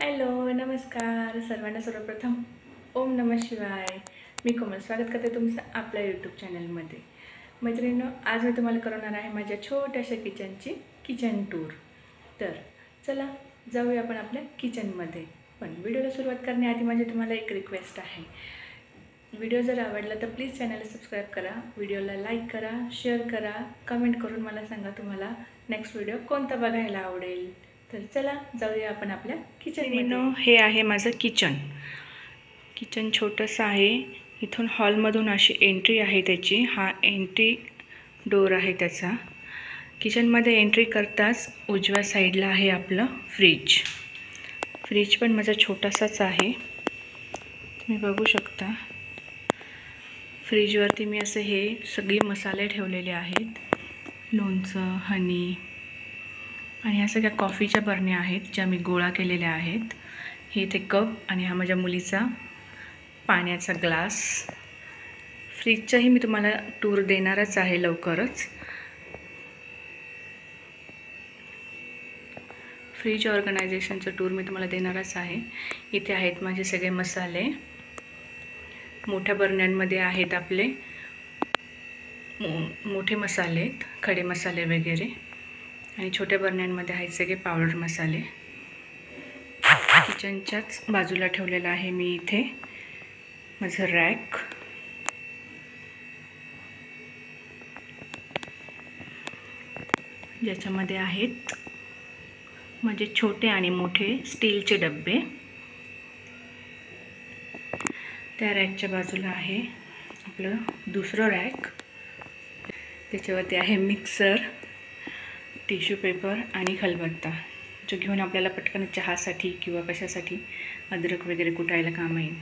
Hello, नमस्कार सर्वांना. सर्वप्रथम ओम नमः शिवाय. मी कोमल स्वागत करते तुमचं आपल्या यूट्यूब चॅनलमध्ये. मैत्रिणींनो, आज मी तुम्हाला करवणार आहे माझ्या छोट्याशा किचनची किचन टूर. तर चला जाऊया आपण आपल्या किचनमध्ये. पण व्हिडिओला सुरुवात करण्याआधी माझी तुम्हाला एक रिक्वेस्ट आहे. व्हिडिओ जर आवडला तर प्लीज चॅनलला सबस्क्राईब करा, व्हिडिओला लाईक करा, शेअर करा, कमेंट करून मला सांगा तुम्हाला नेक्स्ट व्हिडिओ कोणता बघायला आवडेल. तर चला जाऊया आपण आपल्या किचनमध्ये. हे आहे माझं किचन. किचन छोटंसं आहे. इथून हॉलमधून अशी एंट्री आहे त्याची. हा एंट्री डोर आहे त्याचा. किचनमध्ये एंट्री करताच उजव्या साईडला आहे आपलं फ्रीज. फ्रीज पण माझा छोटासाच आहे, तुम्ही बघू शकता. फ्रीजवरती मी असे हे सगळे मसाले ठेवलेले आहेत, लोणचं, हनी, आणि ह्या सगळ्या कॉफीच्या बरण्या आहेत ज्या मी गोळा केलेल्या आहेत. हे इथे कप आणि हा माझ्या मुलीचा पाण्याचा ग्लास. फ्रीजचाही मी तुम्हाला टूर देणारच आहे लवकरच. फ्रीज ऑर्गनायझेशनचं टूर मी तुम्हाला देणारच आहे. इथे आहेत माझे सगळे मसाले. मोठ्या बरण्यांमध्ये आहेत आपले मोठे मसाले, खडे मसाले वगैरे, आणि छोट्या बरण्यांमध्ये आहेत सगळे पावडर मसाले. किचनच्याच बाजूला ठेवलेला आहे मी इथे माझं रॅक. ज्याच्यामध्ये आहेत म्हणजे छोटे आणि मोठे स्टीलचे डब्बे. त्या रॅकच्या बाजूला आहे आपलं दुसरं रॅक. त्याच्यावरती आहे मिक्सर, टिश्यू पेपर आणि खलबत्ता, जो घेऊन आपल्याला पटकन चहासाठी किंवा कशासाठी अद्रक वगैरे कुटायला काम येईल.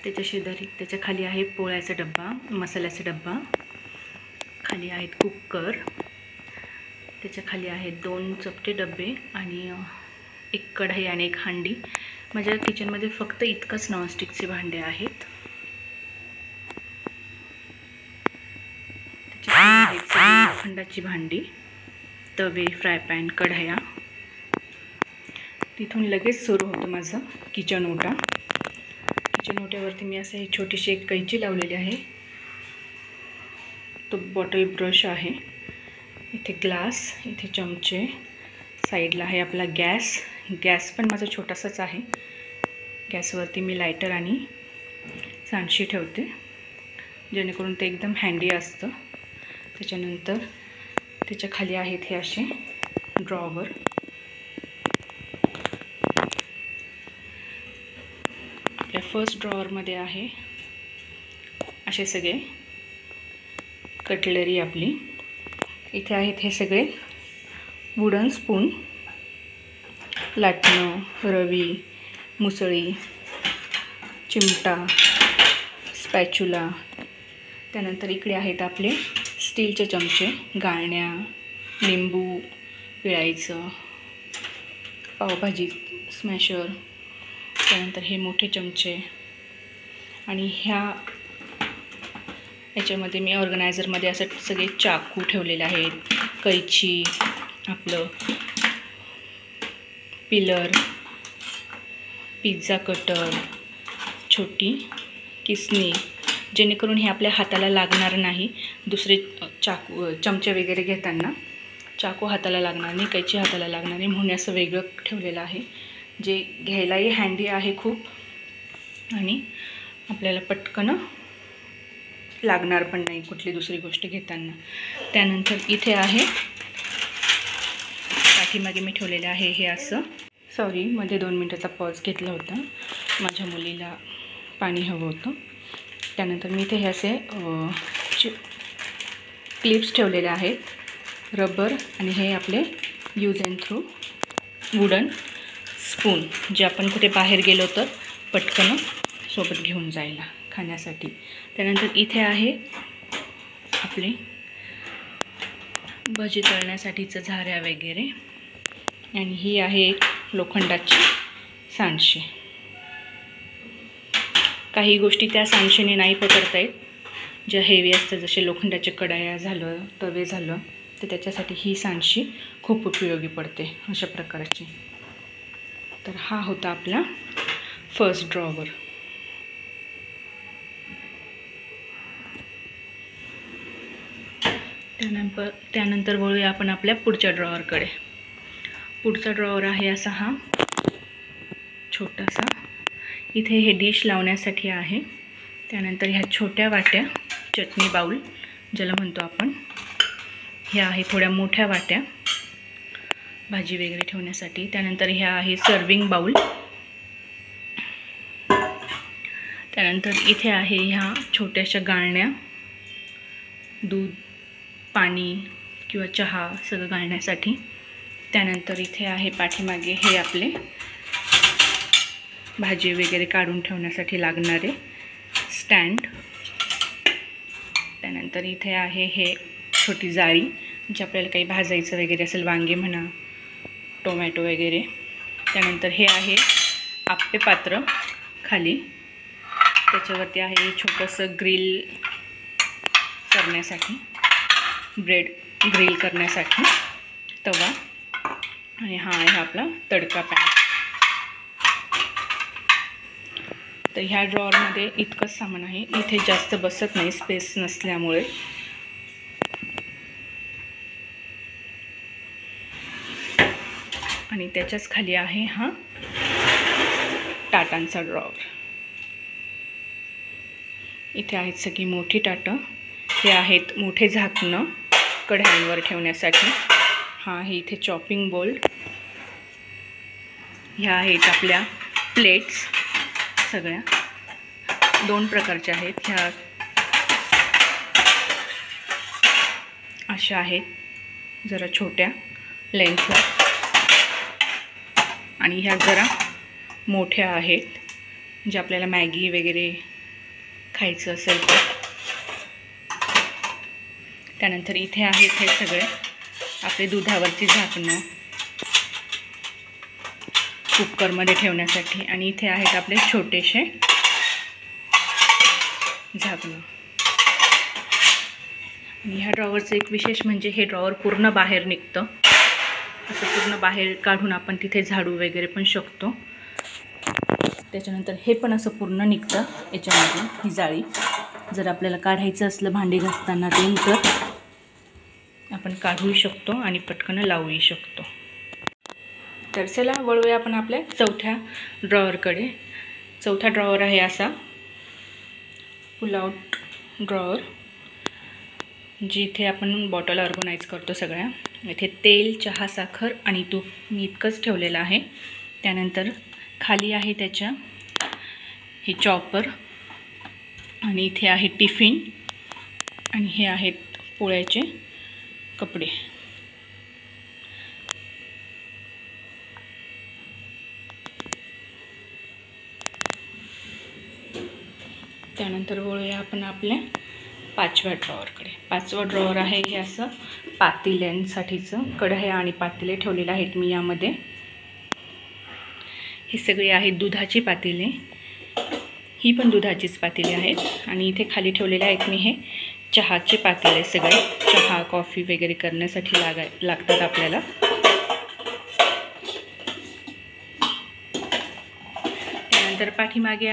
त्याच्या शेजारी त्याच्या खाली आहे पोळ्याचा डब्बा, मसाल्याचा डब्बा. खाली आहेत कुकर. त्याच्या खाली आहेत 2 चपटे डबे आणि एक कढई आणि एक हांडी. माझ्या किचनमध्ये फक्त इतकंच नॉनस्टिकचे भांडे आहेत. त्याच्या खाली आहेत सगळी लोखंडाची भांडी, तवे, फ्राय पॅन, कढया. तिथून लगेच सुरू होतं माझं किचन ओटा. किचन ओट्यावरती मी असं हे छोटीशी एक कैची लावलेली आहे. तो बॉटल ब्रश आहे. इथे ग्लास, इथे चमचे. साईडला आहे आपला गॅस. गॅस पण माझा छोटासाच आहे. गॅसवरती मी लायटर आणि सांडशी ठेवते, जेणेकरून ते एकदम हँडी असतं. त्याच्यानंतर त्याच्या खाली आहेत हे असे ड्रॉवर. आपल्या फर्स्ट ड्रॉवरमध्ये आहे असे सगळे कटलरी आपली. इथे आहेत हे सगळे वुडन स्पून, लाटणं, रवी, मुसळी, चिमटा, स्पॅच्युला. त्यानंतर इकडे आहेत आपले स्टीलचे चमचे, गाळण्या, लिंबू पिळायचं, पावभाजी स्मॅशर. त्यानंतर हे मोठे चमचे, आणि याच्यामध्ये मी ऑर्गनायझरमध्ये असं सगळे चाकू ठेवलेले आहेत, कैची, आपलं पिलर, पिझ्झा कटर, छोटी किसणी, जेणेकरून हे आपल्या हाताला लागणार नाही. दुसरे चमचे वगैरे घेताना चाकू हाताला लागणार नाही, कैची हाताला लागणार नाही, म्हणून असं वेगळं ठेवलेलं आहे, जे घ्यायलाही हँडी आहे खूप आणि आपल्याला पटकन लागणार पण नाही कुठली दुसरी गोष्ट घेताना. त्यानंतर इथे आहे पाठीमागे मी ठेवलेलं आहे हे असं. सॉरी, मध्ये 2 मिनटाचा पॉज घेतला होता, माझ्या मुलीला पाणी हवं होतं. त्यानंतर मी इथे हे असे क्लिप्स ठेवलेले आहेत, रबर, आणि हे आपले use and through wooden spoon, जे आपण कुठे बाहेर गेलो तर पटकन सोबत घेऊन जायला खाण्यासाठी. त्यानंतर इथे आहे आपले भजी तळण्यासाठीचं झाऱ्या वगैरे, आणि ही आहे एक लोखंडाची सांडशी. काही गोष्टी त्या सांडशीने नाही पकडता येत, ज्या हेवी असतात, जसे लोखंडाचे कढया झालं, तवे झालं, तर त्याच्यासाठी ही सांडशी खूप उपयोगी पडते अशा प्रकारची. तर हा होता आपला फर्स्ट ड्रॉवर. त्यानंतर वळूया आपण आपल्या पुढच्या ड्रॉवरकडे. पुढचा ड्रॉवर आहे असा हा छोटासा. इथे हे डिश लावण्यासाठी आहे. त्यानंतर ह्या छोट्या वाट्या, चटणी बाउल ज्याला म्हणतो आपण, ह्या आहे थोड्या मोठ्या वाट्या भाजी वगैरे ठेवण्यासाठी. त्यानंतर ह्या आहे सर्विंग बाउल. त्यानंतर इथे आहे ह्या छोट्याशा गाळण्या, दूध, पाणी किंवा चहा सगळं गाळण्यासाठी. त्यानंतर इथे आहे पाठीमागे हे आपले भाजी वगैरे काढून ठेवण्यासाठी लागणारे स्टँड. त्यानंतर इथे आहे हे छोटी जाळी, जे आपल्याला काही भाजायचं वगैरे असेल, वांगे म्हणा, टोमॅटो वगैरे. त्यानंतर हे आहे आप्पे पात्र खाली, त्याच्यावरती आहे छोटंसं ग्रिल करण्यासाठी, ब्रेड ग्रिल करण्यासाठी तवा. आणि हा आहे आपला तडका पॅन. तर ह्या ड्रॉवरमध्ये इतकंच सामान आहे. इथे जास्त बसत नाही स्पेस नसल्यामुळे. आणि त्याच्याच खाली आहे हा ताटांचा ड्रॉवर. इथे आहेत सगळी मोठी ताटं. हे आहेत मोठे झाकणं कढयांवर ठेवण्यासाठी. हा आहे इथे चॉपिंग बोर्ड. ह्या आहेत आपल्या प्लेट्स, सगळ्या 2 प्रकारच्या आहेत. ह्या अशा आहेत जरा छोट्या लेंथला, आणि ह्या जरा मोठ्या आहेत, जे आपल्याला मॅगी वगैरे खायचं असेल तर. त्यानंतर इथे आहेत हे सगळे आपले दुधावरची झाकणं कुकरमध्ये ठेवण्यासाठी. आणि इथे आहेत आपले छोटेसे झाकणं. आणि ह्या ड्रॉवरचं एक विशेष म्हणजे हे ड्रॉवर पूर्ण बाहेर निघतं. असं पूर्ण बाहेर काढून आपण तिथे झाडू वगैरे पण शकतो. त्याच्यानंतर हे पण असं पूर्ण निघतं याच्यामधून, ही जाळी. जर आपल्याला काढायचं असलं भांडी घासताना ते, तर आपण काढूही शकतो आणि पटकन लावूही शकतो. तर चला वळूया आपण आपल्या चौथ्या ड्रॉवरकडे. चौथा ड्रॉवर आहे असा पुल आउट ड्रॉवर, जिथे आपण बॉटल ऑर्गनाईज करतो सगळ्या. इथे तेल, चहा, साखर आणि तूप मी इतकंच ठेवलेलं आहे. त्यानंतर खाली आहे त्याच्या हे चॉपर, आणि इथे आहे टिफिन, आणि हे आहेत पोळ्याचे कपडे. त्यानंतर वळूया आपण आपल्या 5व्या ड्रॉवरकडे. 5वा ड्रॉवर आहे हे असं पातेल्यांसाठीचं. कढया आणि पातेले ठेवलेले आहेत मी यामध्ये. हे सगळे आहेत दुधाची पातेले. ही पण दुधाचीच पातेले आहेत. आणि इथे खाली ठेवलेले आहेत मी हे चहाचे पातेले, सगळे चहा कॉफी वगैरे करण्यासाठी लागतात आपल्याला. त्यानंतर पाठीमागे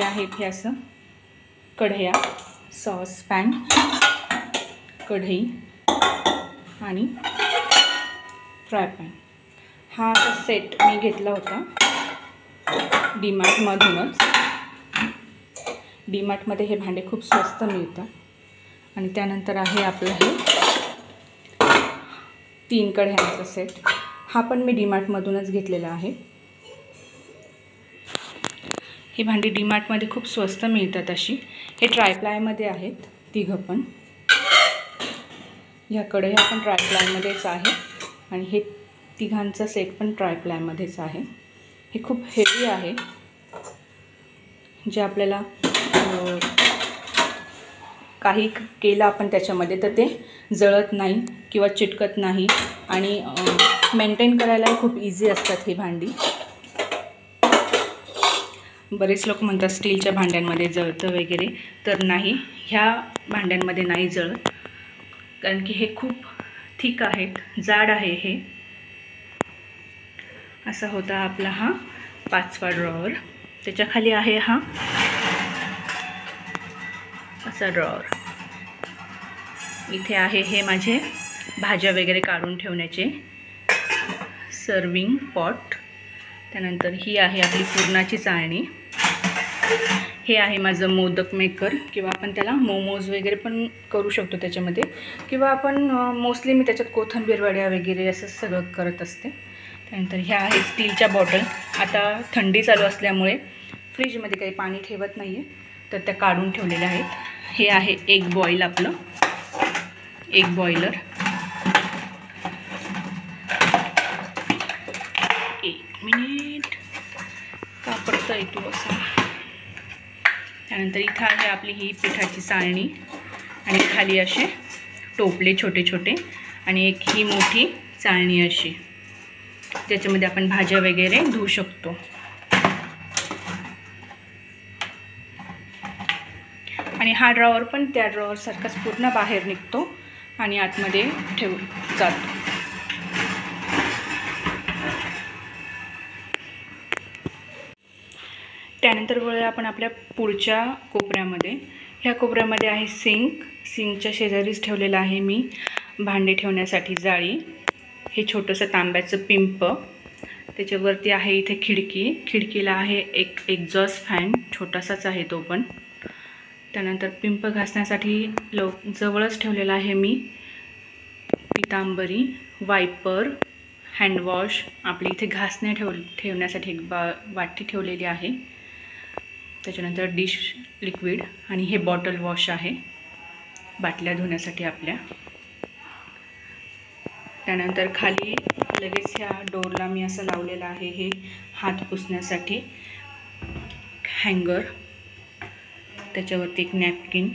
आहेत हे असं कढया, सॉस पॅन, कढई आणि फ्राय पॅन. हा सेट मी घेतला होता डीमार्टमधूनच. डीमार्टमध्ये हे भांडे खूप स्वस्त मिळतात. आणि त्यानंतर आहे आपलं हे 3 कढयांचा सेट. हा पण मी डीमार्टमधूनच घेतलेला आहे. ही भांडी डीमार्टमध्ये खूप स्वस्त मिळतात अशी. हे ट्रायप्लायमध्ये आहेत तिघं पण. ह्या कढया पण ट्रायप्लायमध्येच आहे, आणि हे तिघांचा सेट पण ट्रायप्लायमध्येच आहे. हे खूप हेवी आहे, जे आपल्याला काही केलं आपण त्याच्यामध्ये तर ते जळत नाही किंवा चिटकत नाही, आणि मेंटेन करायला खूप इझी असतात ही भांडी. बरेच लोक म्हणतात स्टीलच्या भांड्यांमध्ये जळतं वगैरे, तर नाही, ह्या भांड्यांमध्ये नाही जळत, कारण की हे खूप थिक आहेत, जाड आहे हे. असा होता आपला हा 5वा ड्रॉवर. त्याच्या खाली आहे हा असा ड्रॉवर. इथे आहे हे माझे भाज्या वगैरे काढून ठेवण्याचे सर्विंग पॉट. त्यानंतर ही आहे आपली पुरणाची चाळणी. हे आहे माझं मोदक मेकर, किंवा आपण त्याला मोमोज वगैरे पण करू शकतो त्याच्यामध्ये, किंवा आपण मोस्टली मी त्याच्यात कोथिंबीर वड्या वगैरे असं सगळं करत असते. त्यानंतर ह्या आहे स्टीलच्या बॉटल. आता थंडी चालू असल्यामुळे फ्रीजमध्ये काही पाणी ठेवत नाही आहे, तर त्या काढून ठेवलेल्या आहेत. हे आहे एग बॉईल, आपलं एग बॉयलर. एक मिनिट, का पडतंय तू असा. त्यानंतर इथं आहे आपली ही पिठाची चाळणी आणि खाली असे टोपले छोटे छोटे, आणि एक ही मोठी चाळणी अशी, ज्याच्यामध्ये आपण भाज्या वगैरे धुवू शकतो. आणि हा ड्रॉवर पण त्या ड्रॉवर सारखाच पूर्ण बाहेर निघतो आणि आतमध्ये ठेवून जातो. त्यानंतर वळूया आपण आपल्या पुढच्या कोपऱ्यामध्ये. ह्या कोपऱ्यामध्ये आहे सिंक. सिंकच्या शेजारीच ठेवलेलं आहे मी भांडे ठेवण्यासाठी जाळी. हे छोटंसं तांब्याचं पिंप. त्याच्यावरती आहे इथे खिडकी. खिडकीला आहे एक एक्झॉस्ट फॅन, छोटासाच आहे तो पण. त्यानंतर पिंप घासण्यासाठी जवळच ठेवलेला आहे मी पितांबरी, वायपर, हँडवॉश. आपली इथे घासण्या ठेवण्यासाठी एक वाटी ठेवलेली आहे. त्याच्यानंतर डिश लिक्विड, आणि हे बॉटल वॉश आहे बाटल्या धुण्यासाठी आपल्या. त्यानंतर खाली लगेच ह्या डोरला मी असं लावलेलं आहे हे हात पुसण्यासाठी हँगर. त्याच्यावरती एक नॅपकिन,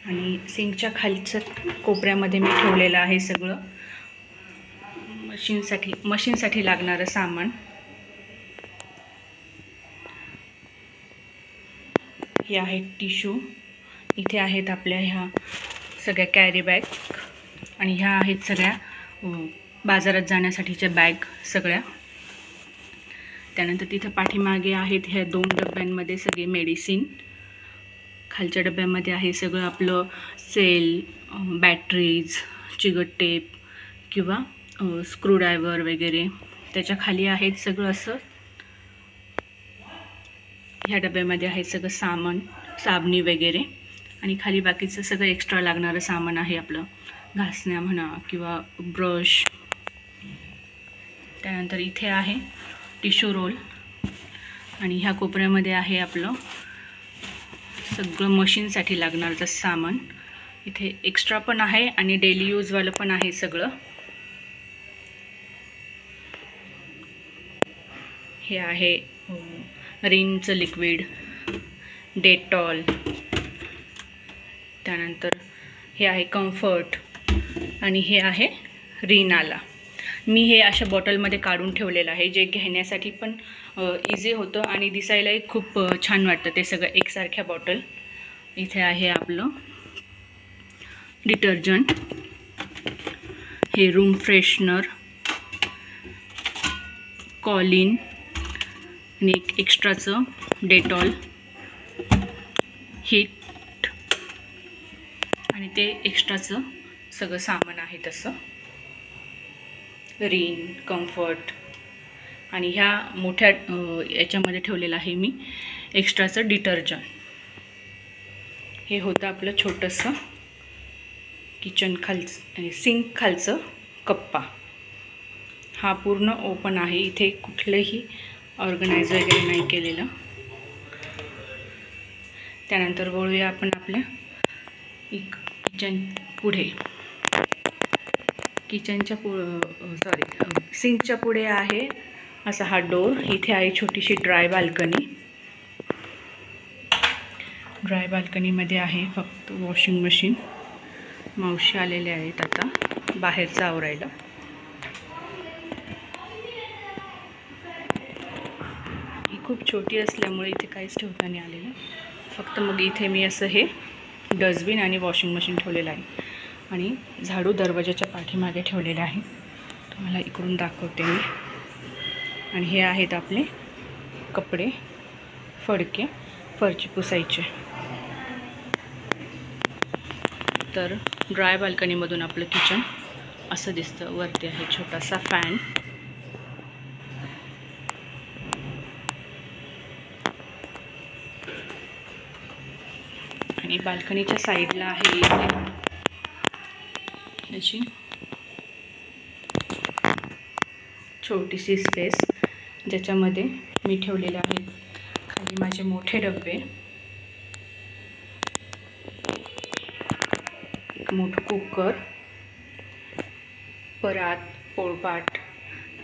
आणि सिंकच्या खालचं कोपऱ्यामध्ये मी ठेवलेलं आहे सगळं मशीनसाठी लागणारं सामान. हे आहेत टिश्यू. इथे आहेत आपल्या ह्या सगळ्या कॅरी बॅग, आणि ह्या आहेत सगळ्या बाजारात जाण्यासाठीच्या बॅग सगळ्या. त्यानंतर तिथं पाठीमागे आहेत ह्या 2 डब्यांमध्ये सगळे मेडिसिन. खालच्या डब्यामध्ये आहे सगळं आपलं सेल, बॅटरीज, चिगट टेप किंवा स्क्रूड्रायव्हर वगैरे. त्याच्या खाली आहेत सगळं असं. ह्या डब्यामध्ये आहे सगळं सामान, साबणी वगैरे, आणि खाली बाकीचं सगळं एक्स्ट्रा लागणारं सामान आहे आपलं, घासण्या म्हणा किंवा ब्रश. त्यानंतर इथे आहे टिश्यू रोल, आणि ह्या कोपऱ्यामध्ये आहे आपलं सगळं मशीनसाठी लागणारं सामान. इथे एक्स्ट्रा पण आहे आणि डेली यूजवालं पण आहे सगळं. हे आहे रिनचं लिक्विड, डेटॉल. त्यानंतर हे आहे कम्फर्ट, आणि हे आहे रिनाला. मी हे अशा बॉटलमध्ये काढून ठेवलेलं आहे, जे घेण्यासाठी पण इझी होतं आणि दिसायलाही खूप छान वाटतं ते सगळं एकसारख्या बॉटल. इथे आहे आपलं डिटर्जंट, हे रूम फ्रेशनर, कॉलिन, आणि एक एक्स्ट्राचं डेटॉल, हीट, आणि ते एक्स्ट्राचं सगळं सामान आहे तसं. रिन, कम्फर्ट, आणि ह्या मोठ्या याच्यामध्ये ठेवलेलं आहे मी एक्स्ट्राचं डिटर्जंट. हे होतं आपलं छोटंसं किचन खालचं आणि सिंक खालचं कप्पा. हा पूर्ण ओपन आहे, इथे कुठलंही ऑर्गनाइज वगैरे नाही केलेलं. त्यानंतर वळूया आपण आपल्या किचन पुढे. सिंकच्या पुढे आहे असा हा डोर. इथे आहे छोटीशी ड्राय बाल्कनी. ड्राय बाल्कनीमध्ये आहे फक्त वॉशिंग मशीन. मावशी आलेले आहेत आता बाहेरचं आवरायला. ही खूप छोटी असल्यामुळे इथे काहीच ठेवता नाही आलेलं. फक्त मग इथे मी असं हे डस्टबिन आणि वॉशिंग मशीन ठेवलेलं आहे. आणि झाडू दरवाजाच्या पाठीमागे ठेवलेला आहे. तुम्हाला इकडून दाखवते मी. आणि हे आहेत आपले कपडे, फडके फरची पुसायचे. तर ड्राय बाल्कनीमधून आपलं किचन असं दिसतं. वरती आहे छोटासा फॅन. आणि बाल्कनीच्या साईडला आहे याची छोटीशी स्पेस, ज्याच्यामध्ये मी ठेवलेले आहेत खाली माझे मोठे डबे, एक मोठं कुकर, परात, पोळपाट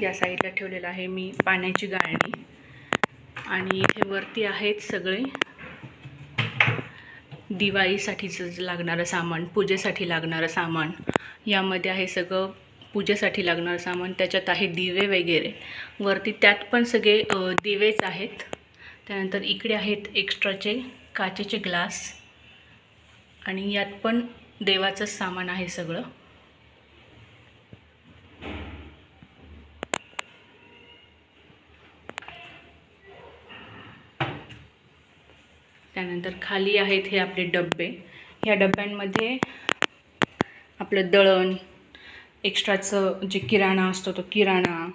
या साईडला ठेवलेलं आहे मी, पाण्याची गाळणी. आणि इथे वरती आहेत सगळे दिवाळीसाठीचं लागणारं सामान, पूजेसाठी लागणारं सामान. यामध्ये आहे सगळं पूजेसाठी लागणारं सामान. त्याच्यात आहे दिवे वगैरे वरती, त्यात पण सगळे दिवेच आहेत. त्यानंतर इकडे आहेत एक्स्ट्राचे काचेचे ग्लास आणि यात पण देवाचंच सामान आहे सगळं. त्यानंतर खाली आहेत हे आपले डबे. ह्या डब्यांमध्ये आपलं दळण, एक्स्ट्राचं जे किराणा असतो तो किराणा,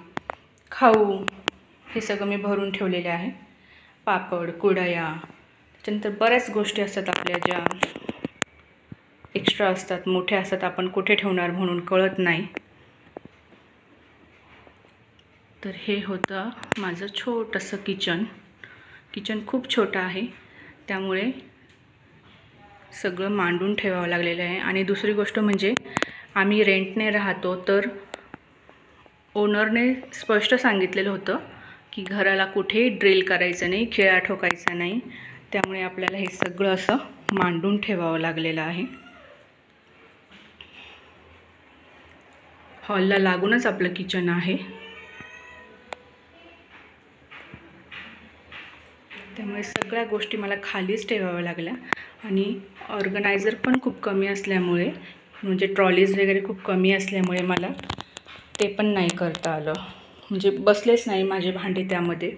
खाऊ, हे सगळं मी भरून ठेवलेले आहे. पापड, कुरडया, त्याच्यानंतर बऱ्याच गोष्टी असतात आपल्या ज्या एक्स्ट्रा असतात, मोठ्या असतात, आपण कुठे ठेवणार म्हणून कळत नाही. तर हे होतं माझं छोटंसं किचन. किचन खूप छोटं आहे, त्यामुळे सगळं मांडून ठेवावं लागलेलं आहे. आणि दुसरी गोष्ट म्हणजे आम्ही रेंटने राहतो, तर ओनरने स्पष्ट सांगितलेलं होतं की घराला कुठेही ड्रिल करायचं नाही, खिळा ठोकायचा नाही. त्यामुळे आपल्याला हे सगळं असं मांडून ठेवावं लागलेलं आहे. हॉलला लागूनच आपलं किचन आहे, त्यामुळे सगळ्या गोष्टी मला खालीच ठेवाव्या लागल्या. आणि ऑर्गनायझर पण खूप कमी असल्यामुळे, म्हणजे ट्रॉलीज वगैरे खूप कमी असल्यामुळे मला ते पण नाही करता आलं. म्हणजे बसलेच नाही माझे भांडे त्यामध्ये,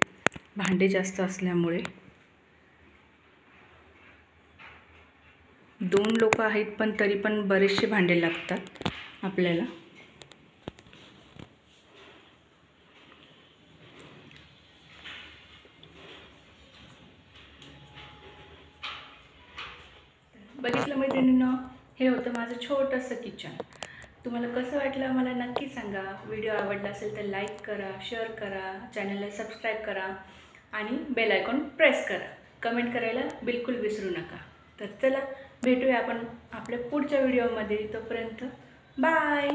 भांडे जास्त असल्यामुळे. 2 लोक आहेत पण तरी पण बरेचसे भांडे लागतात आपल्याला. बघितलं मैत्रिणींनो, हे होतं माझं छोटंसं किचन. तुम्हाला कसं वाटलं मला नक्की सांगा. व्हिडिओ आवडला असेल तर लाईक करा, शेअर करा, चॅनलला सबस्क्राईब करा आणि बेल आयकॉन प्रेस करा. कमेंट करायला बिलकुल विसरू नका. तर चला भेटूया आपण आपल्या पुढच्या व्हिडिओमध्ये. तोपर्यंत बाय.